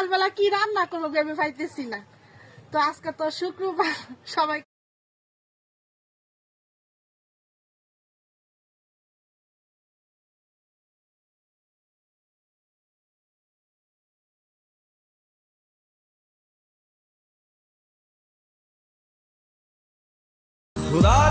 সকালবেলা কি রান্না করবো ভেবে পাইতেছি না। তো আজকে তো শুক্রবার, সবাই खुदा